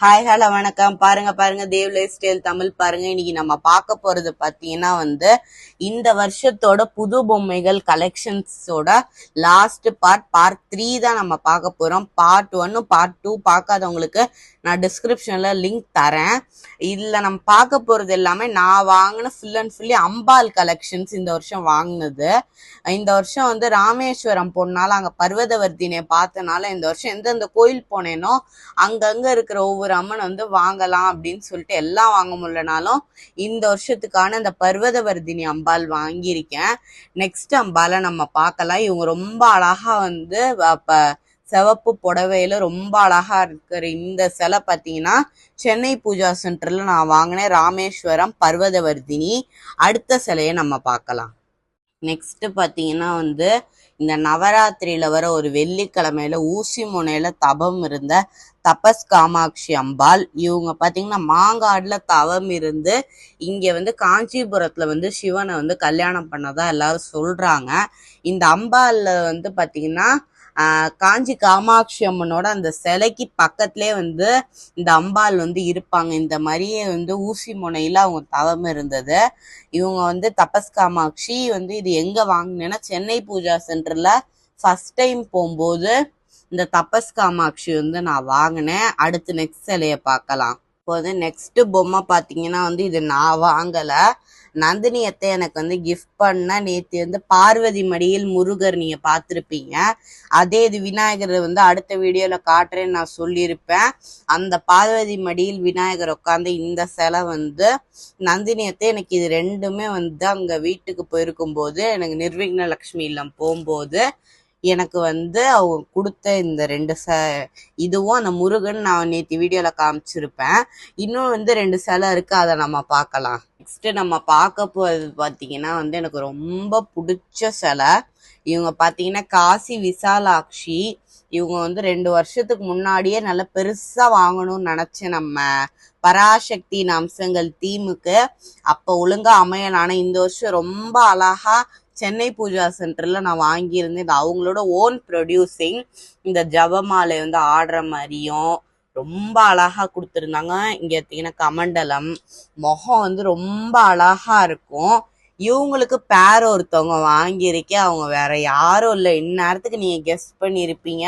Hi hello வணக்கம். பாருங்க Dev life style Tamil பாருங்க. இன்னைக்கு நம்ம பார்க்க போறது பாத்தீங்கன்னா இந்த வருஷத்தோட புது பொம்மைகள் கலெக்ஷன்ஸோட லாஸ்ட் பார்ட் 3 தான் நம்ம பார்க்க போறோம். பார்ட் 1 பார்ட் 2 பார்க்காதவங்களுக்கு நான் டிஸ்கிரிப்ஷன்ல லிங்க் தரேன். இதுல நம்ம பார்க்க போறது எல்லாமே நான் வாங்கின full and fully Ambal collections இந்த வருஷம் வாங்கினது. இந்த வருஷம் ராமேஸ்வரம் போனால அங்க பர்வதவர்த்தினை பார்த்தனால இந்த வருஷம் எந்தெந்த கோயில் போனேனோ அங்கங்க இருக்கிற ஒவ்வொரு அம்மன் வாங்கலாம் அப்படின்னு சொல்லிட்டு எல்லாம் வாங்க முடியலனாலும் இந்த வருஷத்துக்கான அந்த பர்வதவர்தினி அம்பாள் வாங்கியிருக்கேன். நெக்ஸ்ட் அம்பாலை நம்ம பார்க்கலாம். இவங்க ரொம்ப அழகா சிவப்பு புடவையில ரொம்ப அழகா இருக்கிற இந்த சிலை பார்த்தீங்கன்னா சென்னை பூஜா சென்டர்ல நான் வாங்கினேன். ராமேஸ்வரம் பர்வதவர்தினி. அடுத்த சிலையை நம்ம பார்க்கலாம். நெக்ஸ்ட் பார்த்தீங்கன்னா இந்த நவராத்திரியில வர ஒரு வெள்ளிக்கிழமையில ஊசி முனையில தபம் இருந்த தபஸ் காமாட்சி அம்பாள். இவங்க பாத்தீங்கன்னா மாங்காடுல தவம் இருந்து இங்க காஞ்சிபுரத்துல சிவனை கல்யாணம் பண்ணதா எல்லாரும் சொல்றாங்க. இந்த அம்பாள்ல பாத்தீங்கன்னா காஞ்சி காமாட்சி அம்மனோட அந்த சிலைக்கு பக்கத்திலே இந்த அம்பாள் இருப்பாங்க. இந்த மாதிரியே ஊசி முனையில அவங்க தவம் இருந்தது. இவங்க தபஸ் காமாட்சி இது எங்க வாங்கினேன்னா சென்னை பூஜா சென்டர்ல ஃபர்ஸ்ட் டைம் போகும்போது இந்த தபஸ் காமாட்சி நான் வாங்கினேன். அடுத்து நெக்ஸ்ட் சிலையை பார்க்கலாம். இப்போது நெக்ஸ்ட் பொம்மை பார்த்தீங்கன்னா இது நான் வாங்கல. நந்தினியத்தை எனக்கு கிஃப்ட் பண்ண நேற்று பார்வதி மடியில் முருகர் நீங்க பார்த்துருப்பீங்க. அதே இது விநாயகர் அடுத்த வீடியோல காட்டுறேன்னு நான் சொல்லியிருப்பேன். அந்த பார்வதி மடியில் விநாயகர் உட்காந்து இந்த சிலை நந்தினியத்தை எனக்கு இது ரெண்டுமே அங்க வீட்டுக்கு போயிருக்கும் போது எனக்கு நிர்விக்ன லட்சுமி இல்லம் போகும்போது எனக்கு அவங்க கொடுத்த இந்த ரெண்டு இதுவும் அந்த முருகன் நான் நேற்று வீடியோல காமிச்சிருப்பேன். இன்னும் ரெண்டு சிலை இருக்கு, அதை நம்ம பார்க்கலாம். நெக்ஸ்ட் நம்ம பார்க்க போறது பாத்தீங்கன்னா எனக்கு ரொம்ப பிடிச்ச சிலை. இவங்க பாத்தீங்கன்னா காசி விசாலாட்சி. இவங்க 2 வருஷத்துக்கு முன்னாடியே நல்லா பெருசா வாங்கணும்னு நினைச்சேன். நம்ம பராசக்தியின் அம்சங்கள் தீமுக்கு அப்ப ஒழுங்கா அமையல. ஆனா இந்த வருஷம் ரொம்ப அழகா சென்னை பூஜா சென்டர்ல நான் வாங்கியிருந்தேன். இது அவங்களோட ஓன் ப்ரொடியூசிங். இந்த ஜபமாலை ஆடுற மாதிரியும் ரொம்ப அழகா கொடுத்துருந்தாங்க. இங்க பார்த்தீங்கன்னா கமண்டலம் முகம் ரொம்ப அழகா இருக்கும். இவங்களுக்கு பேர் ஒருத்தவங்க வாங்கியிருக்கேன். அவங்க வேற யாரும் இல்லை. இந்நேரத்துக்கு நீங்க கெஸ் பண்ணியிருப்பீங்க.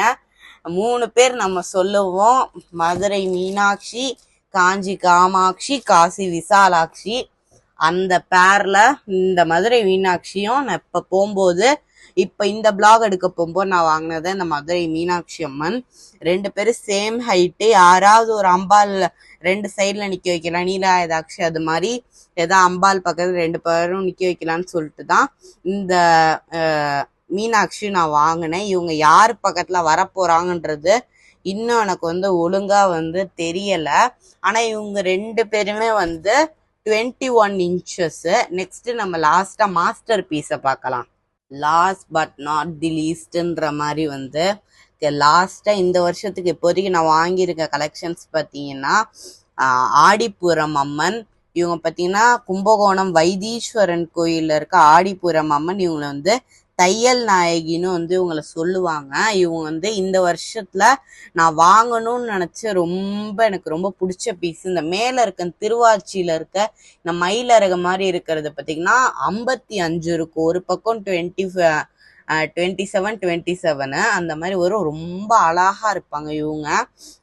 3 பேர் நம்ம சொல்லுவோம். மதுரை மீனாட்சி, காஞ்சி காமாட்சி, காசி விசாலாட்சி. அந்த பேர்ல இந்த மதுரை மீனாட்சியும் நான் இப்ப போகும்போது இந்த பிளாக் எடுக்க போகும்போது நான் வாங்கினது இந்த மதுரை மீனாட்சி அம்மன். 2 பேரும் சேம் ஹைட்டு. யாராவது ஒரு அம்பாள் 2 சைட்ல நிக்க வைக்கலாம், நீலாயுதாட்சி அது மாதிரி ஏதோ அம்பாள் பக்கத்துல 2 பேரும் நிக்க வைக்கலான்னு சொல்லிட்டு தான் இந்த மீனாட்சி நான் வாங்கினேன். இவங்க யார் பக்கத்துல வரப்போறாங்கன்றது இன்னும் எனக்கு ஒழுங்கா தெரியல. ஆனா இவங்க 2 பேருமே 21 inches. நெக்ஸ்ட் நம்ம லாஸ்டா மாஸ்டர் பீஸை பார்க்கலாம். லாஸ்ட் பட் நாட் தி லீஸ்ட்ன்ற மாதிரி லாஸ்டா இந்த வருஷத்துக்கு இப்போதைக்கு நான் வாங்கியிருக்க கலெக்ஷன்ஸ் பார்த்தீங்கன்னா ஆடிப்புரம் அம்மன். இவங்க பார்த்தீங்கன்னா கும்பகோணம் வைத்தீஸ்வரன் கோயில்ல இருக்க ஆடிப்புரம் அம்மன். இவங்களை தையல் நாயகின்னு இவங்களை சொல்லுவாங்க. இவங்க இந்த வருஷத்துல நான் வாங்கணும்னு நினைச்ச எனக்கு ரொம்ப பிடிச்ச பீஸ் இந்த மேல இருக்க திருவாச்சியில இருக்க இந்த மயிலரக மாதிரி இருக்கிறது பார்த்தீங்கன்னா 55 இருக்கும். ஒரு பக்கம் 27 அந்த மாதிரி ரொம்ப அழகா இருப்பாங்க.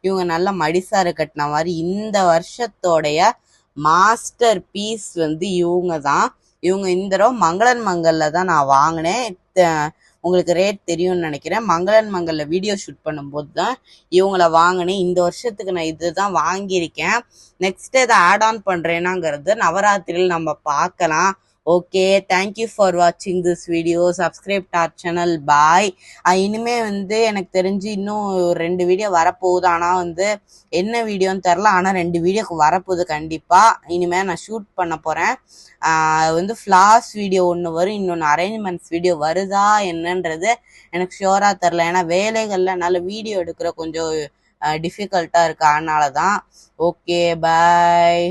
இவங்க நல்ல மடிசாறு கட்டின மாதிரி. இந்த வருஷத்தோடைய மாஸ்டர் பீஸ் இவங்க தான். இவங்க இந்த தடவை மங்களன் மங்கல்ல தான் நான் வாங்கினேன். உங்களுக்கு ரேட் தெரியும்னு நினைக்கிறேன். மங்களன் மங்கல்ல வீடியோ ஷூட் பண்ணும்போது தான் இவங்கள வாங்கினேன். இந்த வருஷத்துக்கு நான் இதுதான் வாங்கியிருக்கேன். நெக்ஸ்ட் இதை ஆட் ஆன் பண்றேனாங்கிறது நவராத்திரியில் நம்ம பார்க்கலாம். ஓகே, தேங்க்யூ ஃபார் வாட்சிங் this video. Subscribe to our channel. Bye. இனிமே எனக்கு தெரிஞ்சு இன்னும் 2 வீடியோ வரப்போகுது. ஆனா என்ன வீடியோன்னு தெரில. ஆனா 2 வீடியோக்கு வரப்போகுது கண்டிப்பா. இனிமே நான் ஷூட் பண்ண போறேன். ஃபிளாஸ் வீடியோ ஒன்று வரும், இன்னொன்று அரேஞ்ச்மெண்ட்ஸ் வீடியோ வருதா என்னன்றது எனக்கு ஷியோரா தெரில. ஏன்னா வேலைகள்ல நல்ல வீடியோ எடுக்கிற கொஞ்சம் டிஃபிகல்ட்டா இருக்கு. அதனாலதான். ஓகே, பாய்.